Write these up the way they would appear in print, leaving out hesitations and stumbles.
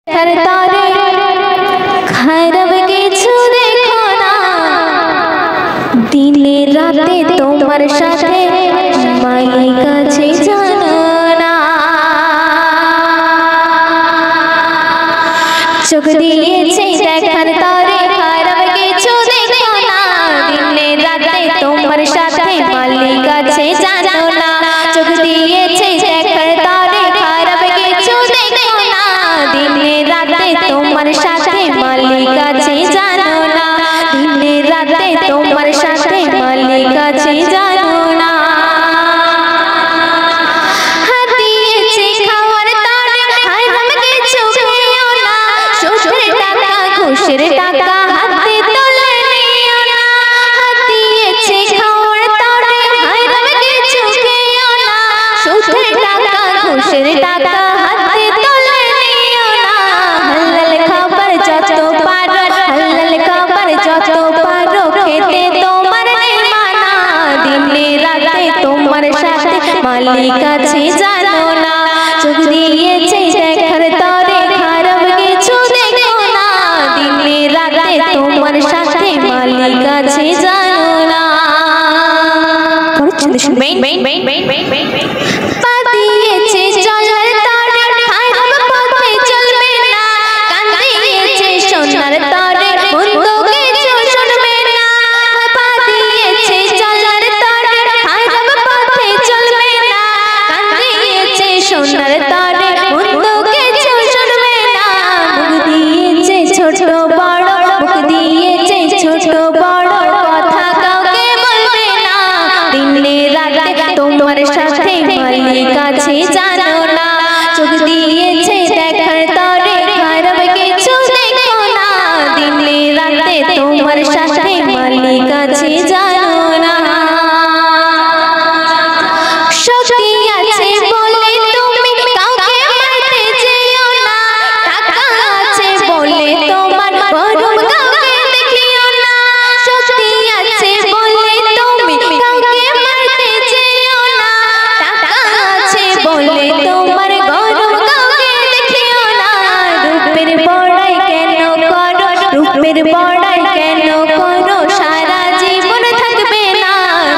करतारे खरब किछु देखो ना दिने राते তোমার সাথে মালিক আছে জানো না চোখ দিয়েছে দেখার তারে খারাপ কিছু দেখো না দিনে রাতে তোমার সাথে মালিক আছে জানো না চোখ দিয়েছে দেখার তারে খারাপ কিছু দেখো না দিনে রাতে তোমার সাথে মালিক আছে জানো না দিনে রাতে তোমার সাথে মালিক আছে জানো না হাতিয়েছে খাওয়ার তারে হারাম কিছু খেও না শ্বশুরের টাকা ঘুষের টাকা হাতে তুলে নিও না হাতিয়েছে খাওয়ার তারে হারাম কিছু খেও না শ্বশুরের টাকা ঘুষের টাকা হাতে তুলে নিও না হালাল খাবার যত পারো হালাল খাবার যত পারো খেতে তোমার নির্মানা দিনে রাতে তোমার সাথে মালিক আছে জানো না চোখ দিয়েছে দেখার তরে খারাপ কিছু দেখো না দিনে রাতে তোমার সাথে মালিক আছে জানো না পাতিয়েছে চলার তরে খারাপ পথে চলবে না কাঁদিয়েছে সোনার তরে মন্দ কিছু শুনবে না পাতিয়েছে চলার তরে খারাপ পথে চলবে না কাঁদিয়েছে সোনার তরে মন্দ কিছু শুনবে না মুখ দিয়েছে ছোট বড় মুখ দিয়েছে ছোট বড় কথা কাউকে বলবে না দিনে রাতে তোমার সাথে মালিক আছে জানো না চোখ দিয়েছে দেখার তরে খারাপ কিছু দেখো না দিনে রাতে তোমার সাথে মালিক আছে জানো না শক্তি আছে বলে তুমি কাউকে মারতে যেও না টাকা আছে বলে তোমার গরম কাউকে দেখিও না শক্তি আছে বলে তুমি কাউকে মারতে যেও না টাকা আছে বলে তোমার গরম কাউকে দেখিও না রূপের বড়াই কেন করো রূপের বড়াই কেন করো সারা জীবন থাকবে না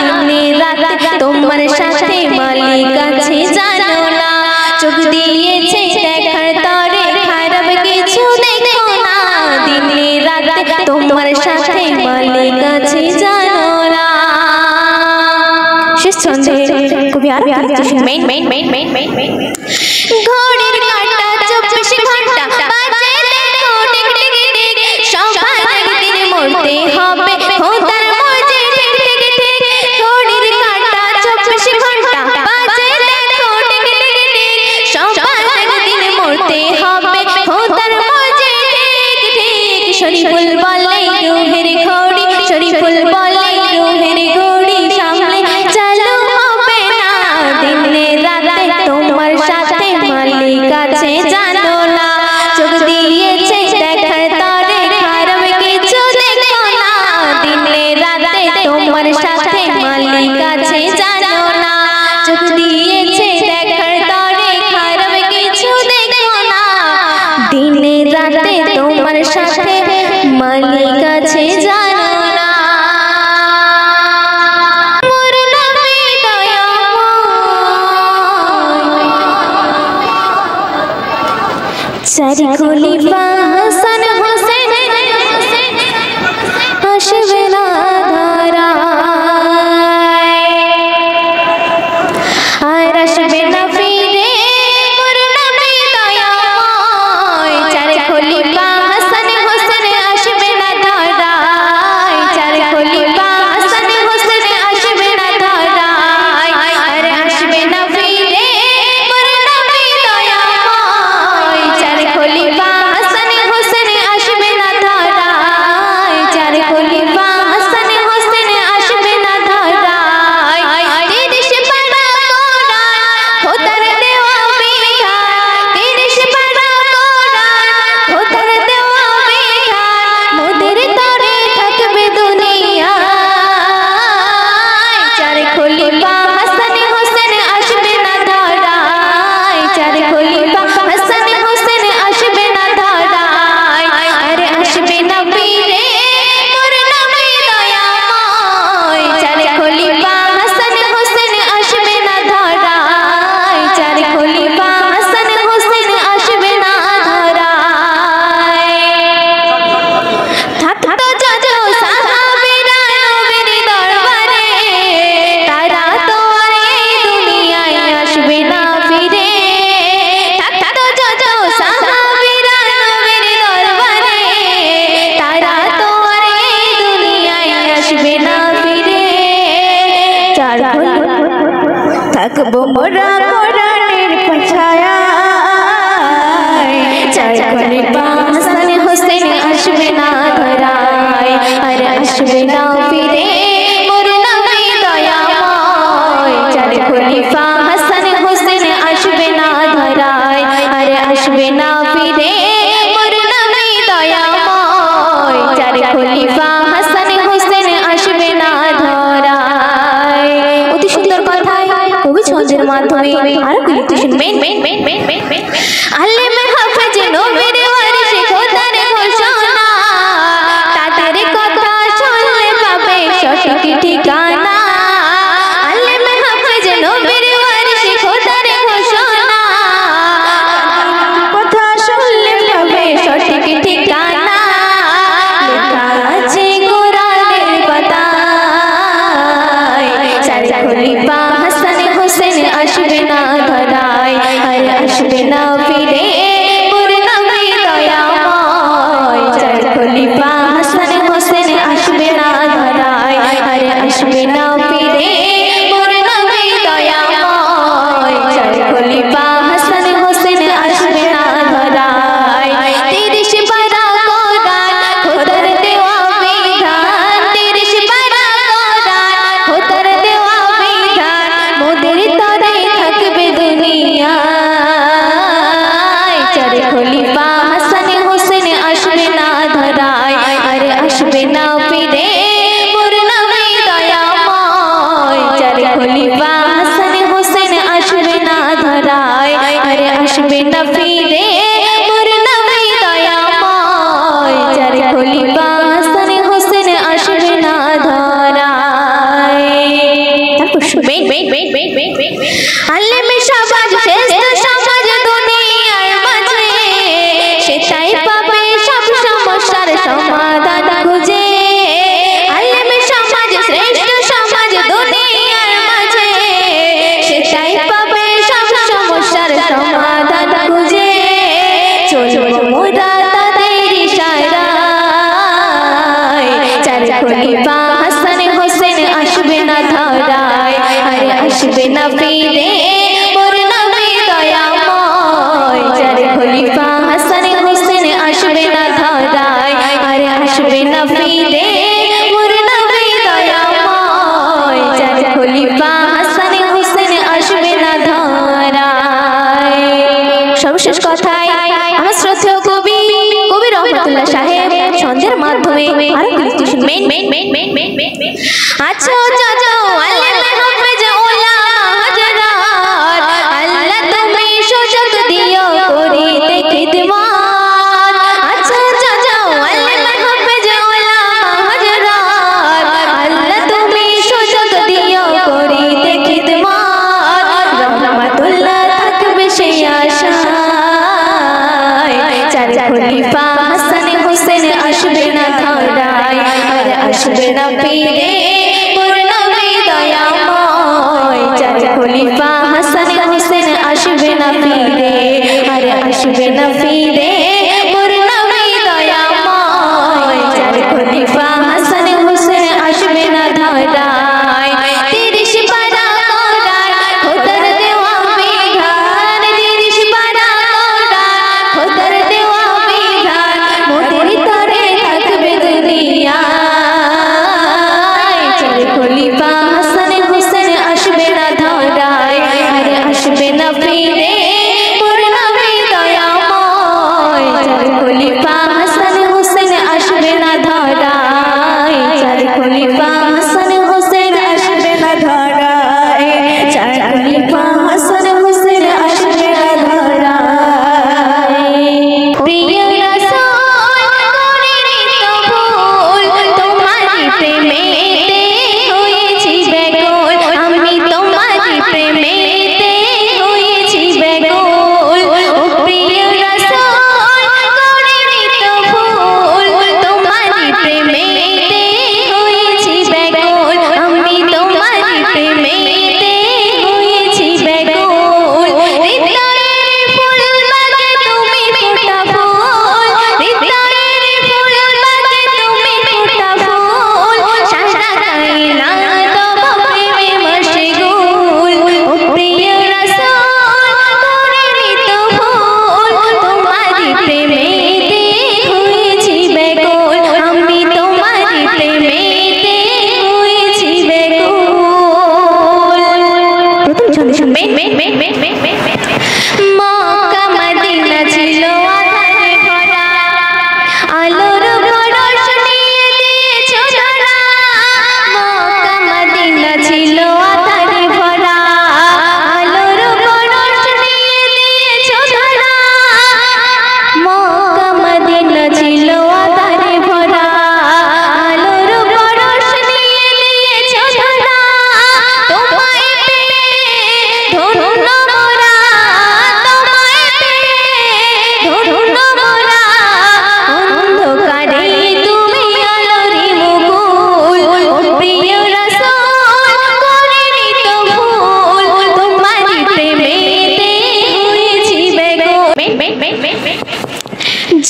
দিনে রাতে তোমার সাথে মালিক আছে জানো না চোখ দিয়েছে দেখার তরে খারাপ কিছু দেখো না দিনে রাতে তোমার সাথে মালিক আছে জানো না শেষ ছন্দে কবি আর ঘড়ির কাঁটা 24 ঘন্টা বাজে দেখো টিক টিক টিক সবার একদিন মরতে হবে খোদার মর্জি ঠিক ঠিক ঠিক ঘড়ির কাঁটা 24 ঘন্টা বাজে দেখো টিক টিক টিক সবার একদিন মরতে হবে খোদার মর্জি ঠিক ঠিক শরীফুল বলে রুহের ঘড়ি শরীফুল বলে রুহের ঘড়ি সামনে চালু হবে না দিনে রাতে তোমার সাথে মালিক আছে জানো না চোখ দিয়েছে দেখার তরে খারাপ কিছু দেখো না দিনে রাতে তোমার সাথে মালিক আছে জানো না চোখ দিয়েছে দেখার তরে খারাপ কিছু দেখো না দিনে রাতে তোমার সাথে মালিক আছে জানো না মোর নবী দয়াময় চারি খলিফা হাসান হোসেন আসবে না ধরায় আর আসবে না ফিরে মোর নবী দয়াময় চারি খলিফা হাসান হোসেন আসবে না ধরায় চারি খলিফা হাসান হোসেন আসবে না ধরায় আর আসবে না ফিরে মোর নবী দয়াময় চারি খলিফা হাসান হোসেন আসবে খলিফা হাসান হোসেন আসবে না ধরায়, আরে আসবে না ফিরে মোর নবী দয়াময়। চার খলিফা হাসান হোসেন আসবে না ধরায়, আরে আসবে না ফিরে মোর নবী দয়াময়। চার খলিফা হাসান হোসেন আসবে না ধরায়। অতি সুন্দর কথায় কবি ছন্দের মাধ্যমে আরো কিছু শুনবেন। আলেম হাফেজ নবীর ওয়ারিস খোদার ঘোষণা, তাদের কথা শুনলে পাবে সঠিক ঠিকানা। আলেম হাফেজ নবীর ওয়ারিস খোদার ঘোষণা, কথা শুনলে পাবে সঠিক ঠিকানা। লেখা আছে কোরআনের পাতায়, চার খলিফা হাসান হোসেন আসবে না ধরায়, আর আসবে না ফিরে মোর নবী দয়াময়। চার খলিফা হাসান হোসেন আসবে না ধরায়, আর আসবে না ফিরে মোর নবী দয়াময়। চার খলিফা হাসান হোসেন আসবে না ধরায়। 30 পারা কোরআন খোদার দেওয়া বিধান, 30 পারা কোরআন খোদার দেওয়া বিধান, মোদের তরে থাকবে দুনিয়ায়। চার খলিফা হাসান হোসেন আসবে না ধরায়, আর আসবে না ফিরে মোর নবী দয়াময়। চার খলিফা হাসান হোসেন আসবে না ধরায়, আর আসবে না ফিরে মোর নবী দয়াময়। চার খলিফা হাসান হোসেন আসবে না ধরায়। তারপর শুনবেন, আলেম সমাজ শ্রেষ্ঠ সমাজ দুনিয়ার মাঝে, সেটাই পাবে সব সমস্যার সমাধান খুঁজে। আলেম সমাজ শ্রেষ্ঠ সমাজ দুনিয়ার মাঝে, সেটাই পাবে সব সমস্যার সমাধান খুঁজে। চলবো মোরা তাদের ইশারায়, চার খলিফা হাসান হোসেন আসবে না ধরায়, আর আসবে না ফিরে মোর নবী দয়াময়। চার খলিফা হাসান হোসেন আসবে না ধরায়, আর আসবে না ফিরে মোর নবী দয়াময়। চার খলিফা হাসান হোসেন আসবে না ধরায়। সর্বশেষ কথায় আমার শ্রদ্ধেয় কবি রহমতুল্লাহ সাহেব ছন্দের মাধ্যমে আরো কিছু শুনবেন। আচ্ছা চাচা আলেম হাফেজ ওলামা হযরত, আল্লাহ তুমি সুযোগ দিও করিতে খিদমত। আচ্ছা চাচা আলেম হাফেজ ওলামা হযরত, আল্লাহ তুমি সুযোগ দিও করিতে খিদমত। রহমাতুল্লাহ থাকবে সেই আশায়, চার খলিফা হাসান হোসেন আসবে না ধরায়, আর আসবে না ফিরে মোর নবী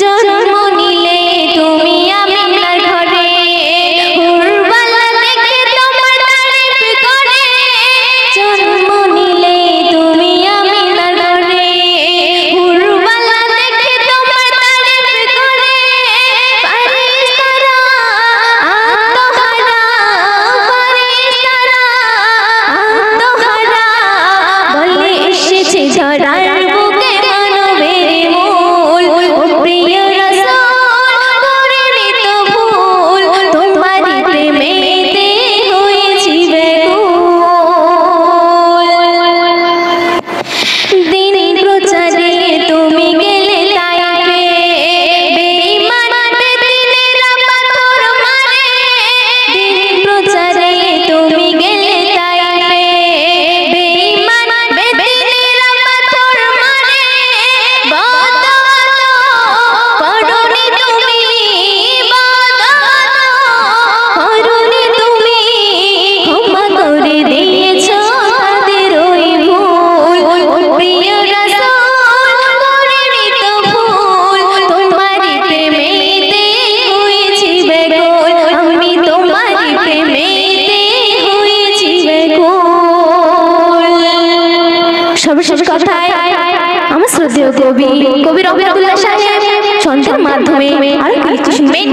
জন্ম নিলে তুমি আমিনার ঘরে হুরবালা দেখে তোমার তারিফ করে জন্ম নিলে তুমি আমিনার ঘরে হুরবালা দেখে তোমার তারিফ করে ফারিস্তারা আত্মহারা ফারিস্তারা আত্মহারা বলে এসেছে ঝরার বুকে মানবের মূল ও প্রিয় রাসূল করেনি তো ভুল তোমারই প্রেমেতে হয়েছি বেকুল দিন প্রচারে তুমি গেলে তাইফে বেঈমান বেদিনেরা পাথর মারে দিন প্রচারে তুমি গেলে তাইফে বেঈমান বেদিনেরা পাথর মারে বদওয়াত করনি তুমি বদওয়াত করনি তুমি ক্ষমা করে দিয়েছো তাদের ওই ভুল ও প্রিয় রাসূল করেনি তো ভুল তোমারই প্রেমেতে হয়েছি বেকুল আমি তোমারই প্রেমেতে হয়েছি বেকুল। সর্বশেষ কথায় আমার শ্রদ্ধেয় কবি রবি আব্দুল্লাহ সাহেব ছন্দের মাধ্যমে আরো কিছু শুনবেন।